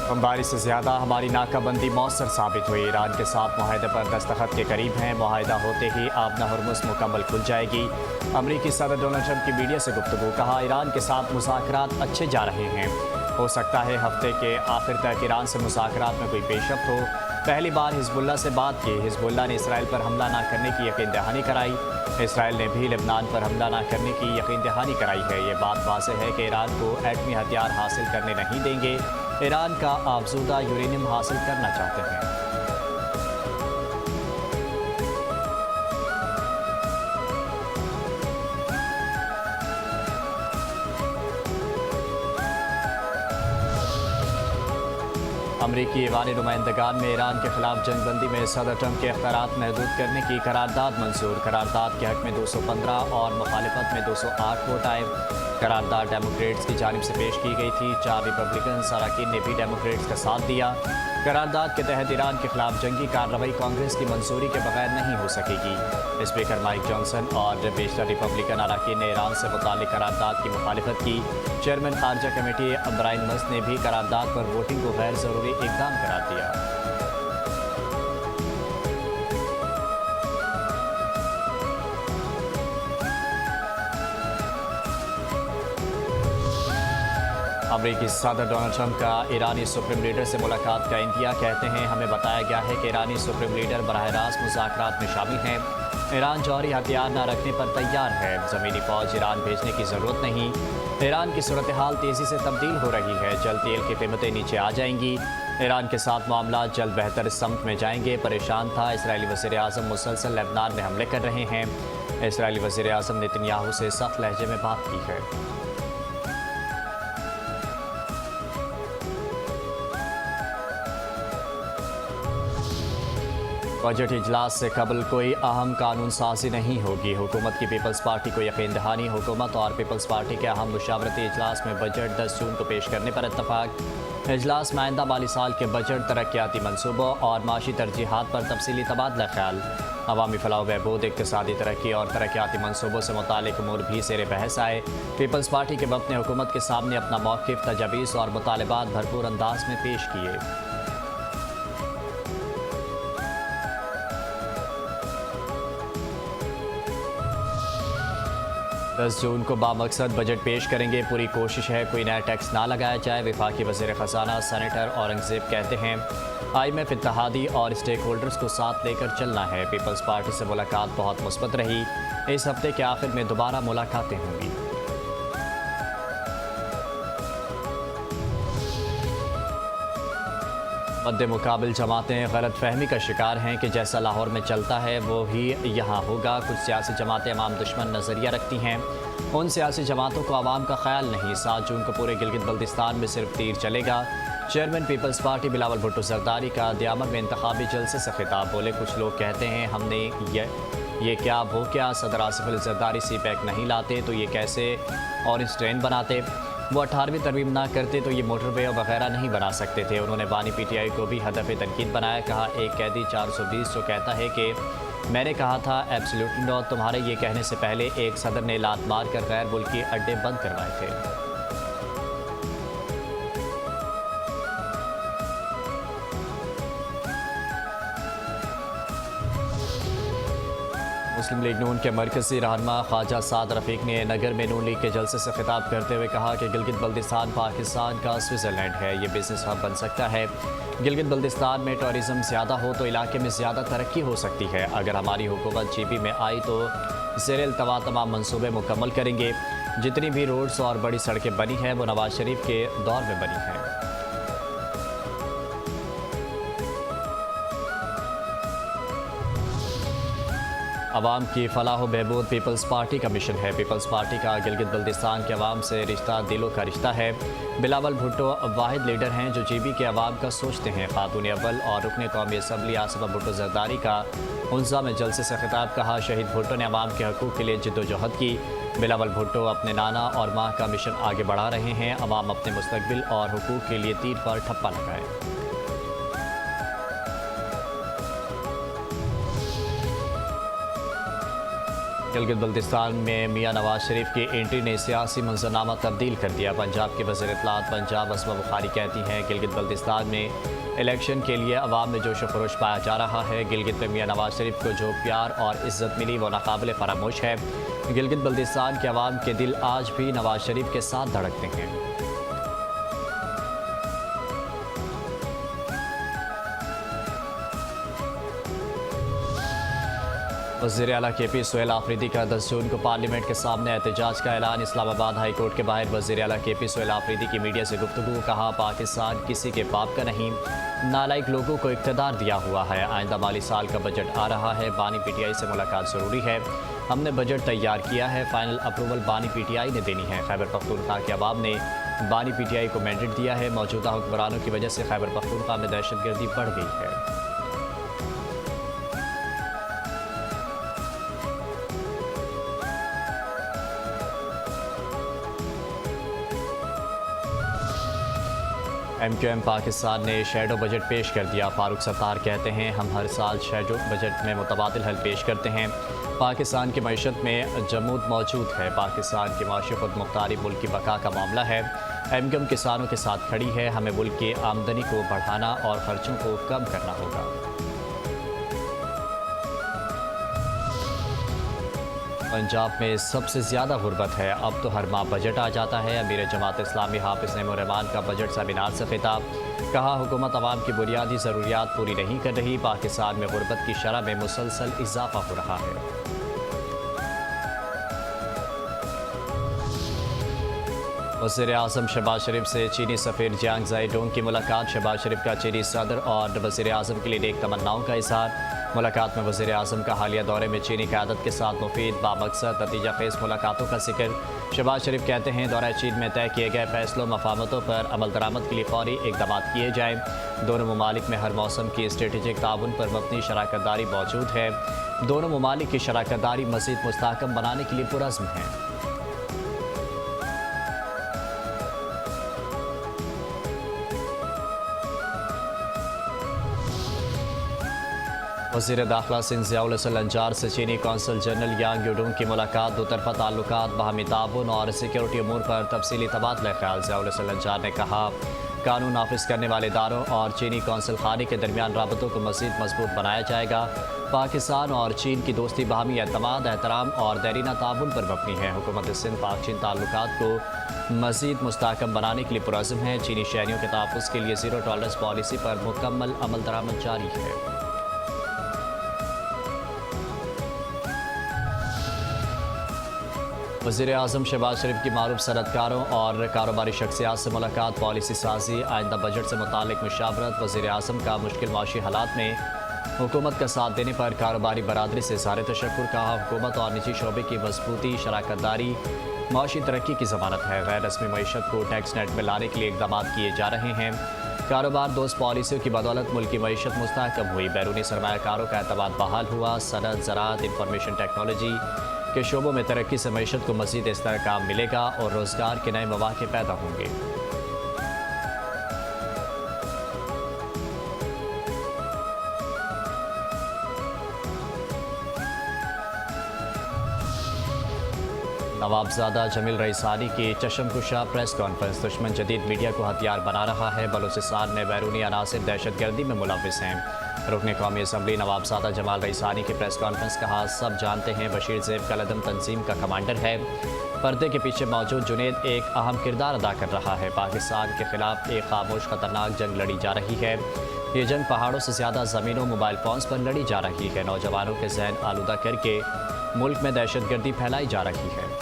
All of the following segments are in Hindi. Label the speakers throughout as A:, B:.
A: बमबारी से ज़्यादा हमारी नाकाबंदी मौसर साबित हुई। ईरान के साथ मुआहदे पर दस्तखत के करीब हैं। मुआहदा होते ही आबना हरमुज़ मुकम्मल खुल जाएगी। अमरीकी सदर डोनाल्ड ट्रंप की मीडिया से गुफ्तगू। कहा, ईरान के साथ मुज़ाकरात अच्छे जा रहे हैं। हो सकता है हफ्ते के आखिर तक ईरान से मुज़ाकरात में कोई पेशरफ्त हो। पहली बार हिजबुल्लाह से बात की। हिजबुल्लाह ने इसराइल पर हमला न करने की यकीन दहानी कराई। इसराइल ने भी लेबनान पर हमला न करने की यकीन दहानी कराई है। ये बात वाज़ेह है कि ईरान को एटमी हथियार हासिल करने नहीं देंगे। ईरान का आफजूदा यूरेनियम हासिल करना चाहते हैं। अमरीकी ईवानी नुमाइंदगान में ईरान के खिलाफ जंगबंदी में सदर ट्रंप के इख्तियारात महदूद करने की करारदाद मंजूर। करारदाद के हक में 215 और मुखालिफत में 208 वोट आए। करारदाद डेमोक्रेट्स की जानिब से पेश की गई थी। 4 रिपब्लिकन अरकान ने भी डेमोक्रेट्स का साथ दिया। करारदाद के तहत ईरान के खिलाफ जंगी कार्रवाई कांग्रेस की मंजूरी के बगैर नहीं हो सकेगी। स्पीकर माइक जॉनसन और बेशतर रिपब्लिकन अरकान ने ईरान से मुताल्लिक करारदाद की मुखालिफत की। चेयरमैन खारजा कमेटी ब्रायन मस्त ने भी करारदाद पर वोटिंग को गैर ज़रूरी इक़दाम करार दिया। अमरीकी सदर डोनाल्ड ट्रंप का ईरानी सुप्रीम लीडर से मुलाकात का इंदिया। कहते हैं, हमें बताया गया है कि ईरानी सुप्रीम लीडर बराह रास्त मुज़ाकरात में शामिल हैं। ईरान जौहरी हथियार न रखने पर तैयार है। ज़मीनी फ़ौज ईरान भेजने की ज़रूरत नहीं। ईरान की सूरत हाल तेज़ी से तब्दील हो रही है। जल्द तेल की कीमतें नीचे आ जाएंगी। ईरान के साथ मामला जल्द बेहतर समत में जाएंगे। परेशान था। इसराइली वज़ीर आज़म मुसलसल लेबनान में हमले कर रहे हैं। इसराइली वज़ीर आज़म नेतन्याहू से सख्त लहजे में बात की है। बजट इजलास से कबल कोई अहम कानून साजी नहीं होगी। हुकूमत की पीपल्स पार्टी को यकीन दहानी। हुकूमत और पीपल्स पार्टी के अहम मुशावरती इजलास में बजट 10 जून को पेश करने पर इत्तफाक। इजलास में आइंदा माली साल के बजट, तरक्याती मनसूबों और माशी तरजीहात पर तफसीली तबादला ख्याल। अवामी फलाह बहबूद, इक़्तिसादी तरक्की और तरक्याती मनसूबों से मुतालिक उमूर भी ज़ेर बहस आए। पीपल्स पार्टी के वफ़द ने हुकूमत के सामने अपना मौक़िफ़, तजावीज़ और मुतालबात भरपूर अंदाज में पेश किए। 10 जून को बामकसद बजट पेश करेंगे। पूरी कोशिश है कोई नया टैक्स ना लगाया जाए। वफाकी वज़ीर ख़जाना सेनेटर औरंगज़ेब कहते हैं, IMF, इत्तेहादी और स्टेक होल्डर्स को साथ लेकर चलना है। पीपल्स पार्टी से मुलाकात बहुत मुस्बत रही। इस हफ्ते के आखिर में दोबारा मुलाकातें होंगी। मद्दे मुकाबिल जमातें गलत फहमी का शिकार हैं कि जैसा लाहौर में चलता है वो ही यहाँ होगा। कुछ सियासी जमातें अवाम दुश्मन नज़रिया रखती हैं। उन सियासी जमातों को आवाम का ख्याल नहीं। 7 जून को पूरे गिलगित बल्तिस्तान में सिर्फ तीर चलेगा। चेयरमैन पीपल्स पार्टी बिलावल भुट्टो जरदारी का दयामर में इंतखाबी जलसे से खिताब। बोले, कुछ लोग कहते हैं हमने ये क्या वो क्या, सदर आसिफ अली जरदारी CPAC नहीं लाते तो ये कैसे ऑरेंज ट्रेन बनाते, वो 18वीं तरमीम ना करते तो ये मोटरवे वगैरह नहीं बना सकते थे। उन्होंने बानी PTI को भी हदफ तनकीद बनाया। कहा, एक कैदी 420 जो कहता है कि मैंने कहा था एब्सोल्युटली नॉट, तुम्हारे ये कहने से पहले एक सदर ने लात मार कर गैर मुल्की अड्डे बंद करवाए थे। मुस्लिम लीग नून के मरकज़ी रहनुमा ख्वाजा साद रफ़ीक ने नगर में नून लीग के जलसे से खिताब करते हुए कहा कि गिलगित बल्तिस्तान पाकिस्तान का स्विट्ज़रलैंड है। ये बिजनेस हब बन सकता है। गिलगित बल्तिस्तान में टूरिज़म ज़्यादा हो तो इलाके में ज़्यादा तरक्की हो सकती है। अगर हमारी हुकूमत GB में आई तो ज़ेर इल्तवा तमाम मनसूबे मुकम्मल करेंगे। जितनी भी रोड्स और बड़ी सड़कें बनी हैं वो नवाज शरीफ के दौर में बनी हैं। अवाम की फलाह व बहबूद पीपल्स पार्टी का मिशन है। पीपल्स पार्टी का गिलगित बल्तिस्तान के अवाम से रिश्ता दिलों का रिश्ता है। बिलावल भुट्टो वाहिद लीडर हैं जो GB के अवाम का सोचते हैं। खातून अव्वल और रुकन कौमी असम्बली आसिफा भुट्टो जरदारी का उनसा में जलसे से खिताब। कहा, शहीद भुट्टो ने अवाम के हकूक़ के लिए जिद्दोजहद की। बिलावल भुट्टो अपने नाना और माँ का मिशन आगे बढ़ा रहे हैं। अवाम अपने मुस्तकबिल और हकूक़ के लिए तीर पर ठप्पा लगाए। गिलगित बल्तिस्तान में मियां नवाज शरीफ की एंट्री ने सियासी मंजरनामा तब्दील कर दिया। पंजाब के वज़ीर इत्तलात पंजाब असमा बुखारी कहती हैं गिलगित बल्तिस्तान में इलेक्शन के लिए अवाम में जोश व खरोश पाया जा रहा है। गिलगित में मियां नवाज शरीफ को जो प्यार और इज्जत मिली वो नाकाबिले फरामोश है। गिलगित बल्तिस्तान के अवाम के दिल आज भी नवाज शरीफ के साथ धड़कते हैं। वज़ीर आला KP सोहेल आफरीदी का 10 जून को पार्लियामेंट के सामने एहतजाज का ऐलान। इस्लामाबाद हाई कोर्ट के बाहर वज़ीर आला KP सोहेल आफरीदी की मीडिया से गुफ्तगू। कहा पाकिस्तान किसी के बाप का नहीं, नालायक लोगों को इक़्तिदार दिया हुआ है। आइंदा माली साल का बजट आ रहा है, बानी PTI से मुलाकात ज़रूरी है। हमने बजट तैयार किया है, फाइनल अप्रूवल बानी PTI ने देनी है। खैबर पख्तूनख्वा के अवाम ने बानी PTI को मैंडेट दिया है। मौजूदा हुक्मरानों की वजह से खैबर पख्तूनख्वा में दहशतगर्दी बढ़ गई है। MQM पाकिस्तान ने शैडो बजट पेश कर दिया। फारूक सत्तार कहते हैं हम हर साल शैडो बजट में मुतबादिल हल पेश करते हैं। पाकिस्तान की मईशत में जमूद मौजूद है। पाकिस्तान की माशी खुद मुख्तारी मुल्क की बका का मामला है। MQM किसानों के साथ खड़ी है। हमें मुल्क की आमदनी को बढ़ाना और खर्चों को कम करना होगा। पंजाब में सबसे ज़्यादा गुर्बत है। अब तो हर माह बजट आ जाता है। अमीर जमात इस्लामी हाफिज़ नईमुर-रहमान का बजट सेमिनार से खिताब। कहा हुकूमत अवाम की बुनियादी ज़रूरियात पूरी नहीं कर रही। पाकिस्तान में गुर्बत की शरह में मुसलसल इजाफा हो रहा है। वज़ीर आज़म शहबाज शरीफ से चीनी सफ़ीर जियांग ज़ाइडोंग की मुलाकात। शहबाज शरीफ का चीनी सदर और वज़ीर आज़म के लिए नेक तमन्नाओं का इज़हार। मुलाकात में वज़ीर आज़म का हालिया दौरे में चीनी क़यादत के साथ मुफीद बामकसद नतीजा खेज़ मुलाकातों का जिक्र। शहबाज शरीफ कहते हैं दौरा चीन में तय किए गए फैसलों मफाहमतों पर अमल दरामद के लिए फौरी इक़दाम किए जाएँ। दोनों ममालिक में हर मौसम की स्ट्रेटेजिक ताउन पर मबनी शराकतदारी मौजूद है। दोनों ममालिक की शराकतदारी मज़ीद मुस्तहकम बनाने के लिए पुरज़्म है। वज़ीर दाखिला सिंध ज़ियाउल हसन अंजार से चीनी कौंसल जनरल यांग यूडोंग की मुलाकात। दो तरफ़ा ताल्लुकात, बाहमी ताउन और सिक्योरिटी अमूर पर तफसीली तबादला ख्याल। ज़ियाउल हसन अंजार ने कहा कानून नाफिज करने वाले इदारों और चीनी कौंसल खाने के दरमियान राबतों को मज़ीद मजबूत बनाया जाएगा। पाकिस्तान और चीन की दोस्ती बाहमी एतमाद, एहतराम और देरीना ताउन पर मबनी है। हुकूमत सिंध पाक चीन ताल्लुकात को मज़ीद मुस्तहकम बनाने के लिए पुरज़्म है। चीनी शहरियों के तहफ़्फ़ुज़ के लिए ज़ीरो टॉलरेंस पॉलिसी पर मुकम्मल अमल दरामद जारी है। वज़ीर आज़म शहबाज शरीफ की मारूफ सनतकारों और कारोबारी शख्सियात से मुलाकात। पॉलिसी साजी, आइंदा बजट से मुतालिक मुशावरत। वज़ीर आज़म का मुश्किल माशी हालात में हुकूमत का साथ देने पर कारोबारी बरादरी से इज़हार तशक्कुर। कहा हुकूमत और निजी शोबे की मजबूती शराकतदारी माशी तरक्की की ज़मानत है। गैर रस्मी मईशत को टैक्स नेट में लाने के लिए इक़दाम किए जा रहे हैं। कारोबार दोस्त पॉलिसियों की बदौलत मुल्क की मईशत मुस्तहकम हुई। बैरूनी सरमायाकारों का एतमाद बहाल हुआ। सनत, ज़राअत, इंफॉर्मेशन टेक्नोलॉजी के शोबों में तरक्की से मईशत को मज़ीद इस्तेहकाम मिलेगा और रोज़गार के नए मौक़े पैदा होंगे। नवाबजादा जमील रईसानी की चशमकुशा प्रेस कॉन्फ्रेंस। दुश्मन जदीद मीडिया को हथियार बना रहा है। बलूचिस्तान में बैरूनी अनासिर दहशतगर्दी में मुलविस हैं। रुकन कौमी असम्बली नवाबजादा जमाल रईसानी की प्रेस कॉन्फ्रेंस। कहा सब जानते हैं बशीर ज़ेब कलदम तंजीम का कमांडर है। पर्दे के पीछे मौजूद जुनेद एक अहम किरदार अदा कर रहा है। पाकिस्तान के खिलाफ एक खामोश खतरनाक जंग लड़ी जा रही है। ये जंग पहाड़ों से ज़्यादा ज़मीनों, मोबाइल फ़ोन्स पर लड़ी जा रही है। नौजवानों के जहन आलूदा करके मुल्क में दहशतगर्दी फैलाई जा रही है।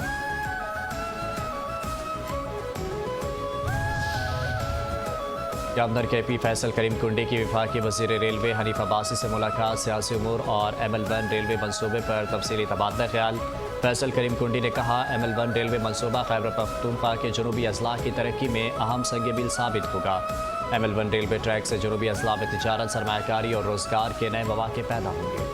A: गवर्नर KP फैसल करीम कुंडी की वफाकी वज़ीर रेलवे हनीफ अब्बासी से मुलाकात। सियासी उमूर और ML1 रेलवे मनसूबे पर तफसीली तबादला ख्याल। फैसल करीम कुंडी ने कहा ML1 रेलवे मनसूबा खैबर पख्तूनख्वा के जनूबी अजला की तरक्की में अहम संग-ए-मील साबित होगा। ML1 रेलवे ट्रैक से जनूबी अजला में तिजारत, सरमायाकारी और रोज़गार के नए मौक़े पैदा होंगे।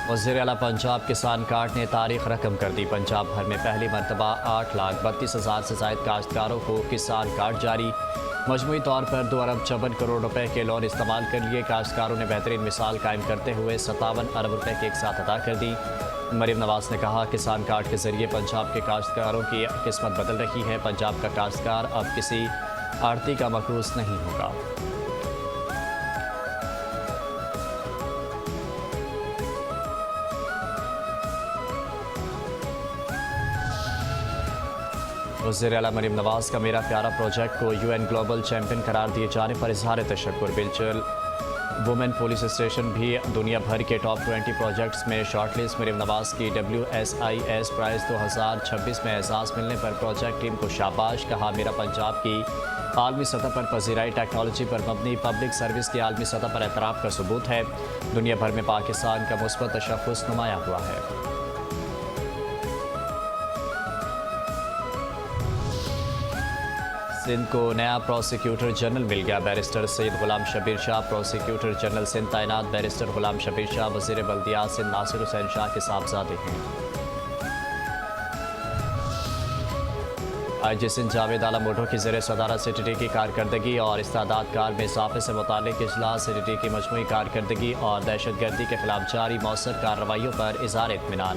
A: वज़ीर आला पंजाब किसान कार्ड ने तारीख रकम कर दी। पंजाब भर में पहली मरतबा 8,32,000 से ज़ायद काश्तकारों को किसान कार्ड जारी। मजमूई तौर पर 2 अरब 54 करोड़ रुपए के लोन इस्तेमाल कर लिए। काश्तकारों ने बेहतरीन मिसाल कायम करते हुए 57 अरब रुपए के एक साथ अदा कर दी। मरीम नवाज ने कहा, किसान कार्ड के जरिए पंजाब के काश्तकारों की किस्मत बदल रही है। पंजाब का काश्तकार अब किसी आड़ती का मकरूज नहीं होगा। वज़ीर आला मरीम नवाज का मेरा प्यारा प्रोजेक्ट को UN ग्लोबल चैंपियन करार दिए जाने पर इजहार तशक्कुर। बिलचल वुमेन पुलिस स्टेशन भी दुनिया भर के टॉप 20 प्रोजेक्ट्स में शॉर्टलिस्ट। मरीम नवाज की WSIS प्राइज़ 2026 में एजाज़ मिलने पर प्रोजेक्ट टीम को शाबाश। कहा, मेरा पंजाब की आलमी सतह पर पजीराई टेक्नोलॉजी पर मबनी पब्लिक सर्विस की आलमी सतह पर एतराफ़ का सबूत है। दुनिया भर में पाकिस्तान का मुस्बत तशख़्ख़ुस नुमाया हुआ है। सिंध को नया प्रोसिक्यूटर जनरल मिल गया। बैरिस्टर सैयद गुलाम शबीर शाह प्रोसिक्यूटर जनरल सिंध तैनात। बैरिस्टर गुलाम शबीर शाह वज़ीर बल्दियात सिंध नासिर हुसैन शाह के साहबजादे हैं। IG सिंध जावेद आलम भुट्टो की ज़ेर सदारत CTT की कारकर्दगी और इस्तादाद कार में इजाफे से मुतालिक इजलास। CTT की मजमूई कारकर्दगी और दहशतगर्दी के खिलाफ जारी मौसर कार्रवाइयों पर इज़हार इत्मीनान।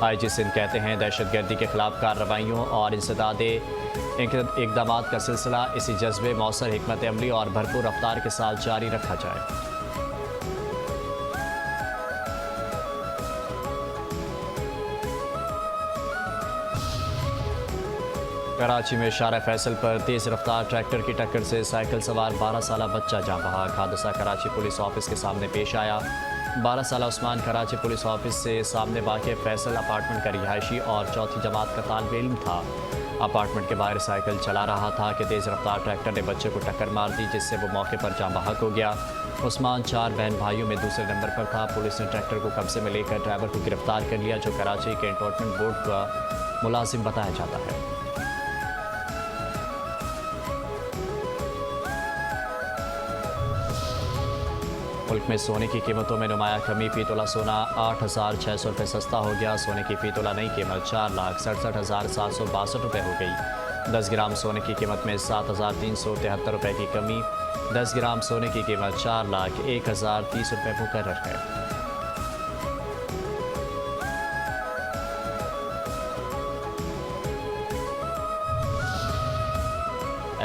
A: IG सिंध कहते हैं, दहशतगर्दी के खिलाफ कार्रवाइयों और इंसदादे इक़दामात का सिलसिला इसी जज्बे, मौसर हिकमत अमली और भरपूर रफ्तार के साथ जारी रखा जाए। कराची में शारा फैसल पर तेज़ रफ्तार ट्रैक्टर की टक्कर से साइकिल सवार 12 साला बच्चा जाँ बहक। हादसा कराची पुलिस ऑफिस के सामने पेश आया। 12 साला उस्मान कराची पुलिस ऑफिस से सामने वाक़ फैसल अपार्टमेंट का रिहायशी और चौथी जमात का तालिब इल्म था। अपार्टमेंट के बाहर साइकिल चला रहा था कि तेज़ रफ्तार ट्रैक्टर ने बच्चे को टक्कर मार दी, जिससे वो मौके पर जाँ बहक हो गया। उस्मान 4 बहन भाइयों में दूसरे नंबर पर था। पुलिस ने ट्रैक्टर को कब्जे में लेकर ड्राइवर को गिरफ्तार कर लिया, जो कराची के एंटोनमेंट बोर्ड का मुलाजिम बताया जाता है। मुल्क में सोने की कीमतों में नुमाया कमी। फी तोला सोना 8,600 रुपये सस्ता हो गया। सोने की फी तोला नई कीमत 4,67,762 रुपये हो गई। 10 ग्राम सोने की कीमत में 7,373 रुपये की कमी। 10 ग्राम सोने की कीमत 4,01,030 रुपये मुकर्रर है।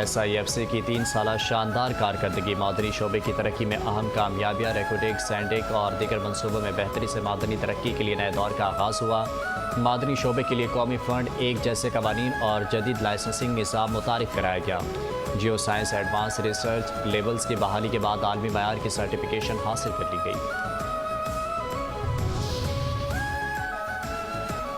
A: SIFC की 3 साला शानदार कारकर्दगी। मादनी शोबे की तरक्की में अहम कामयाबियाँ। रेकोडेक, सैंडेक और दीगर मनसूबों में बेहतरी से मादनी तरक्की के लिए नए दौर का आगाज़ हुआ। मादनी शोबे के लिए कौमी फंड, एक जैसे कवानीन और जदीद लाइसेंसिंग निज़ाम मुतारिफ कराया गया। Geo science advance research levels की बहाली के बाद आलमी मयार की सर्टिफिकेशन हासिल कर ली गई।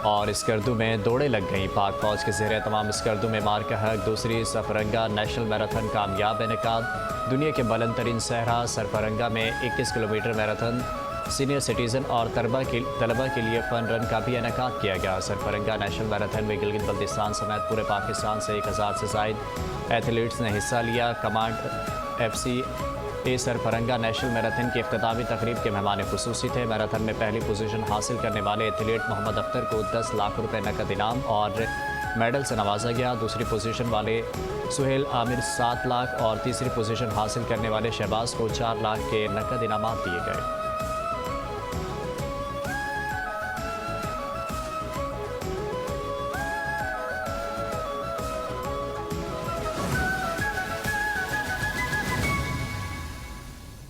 A: और स्कर्दू में दौड़े लग गई। पाक फौज के ज़ेरे तमाम स्कर्दू में मार का हक दूसरी सरफरंगा नेशनल मैराथन कामयाब इनेकाद। दुनिया के बुलंद तरीन सहरा सरफरंगा में 21 किलोमीटर मैराथन सीनियर सिटीज़न और तलबा के लिए फ़न रन का भी इनेकाद किया गया। सरफरंगा नेशनल मैराथन में गिलगित बल्तिस्तान समेत पूरे पाकिस्तान से 1000 से ज़ायद एथलीट्स ने हिस्सा लिया। कमांड FC सरफरंगा नेशनल मैराथन की इख्तितामी तकरीब के मेहमान खुसूसी थे। मैराथन में पहली पोजीशन हासिल करने वाले एथलीट मोहम्मद अख्तर को 10 लाख रुपए नकद इनाम और मेडल से नवाजा गया। दूसरी पोजीशन वाले सुहेल आमिर 7 लाख और तीसरी पोजीशन हासिल करने वाले शहबाज को 4 लाख के नकद इनामात दिए गए।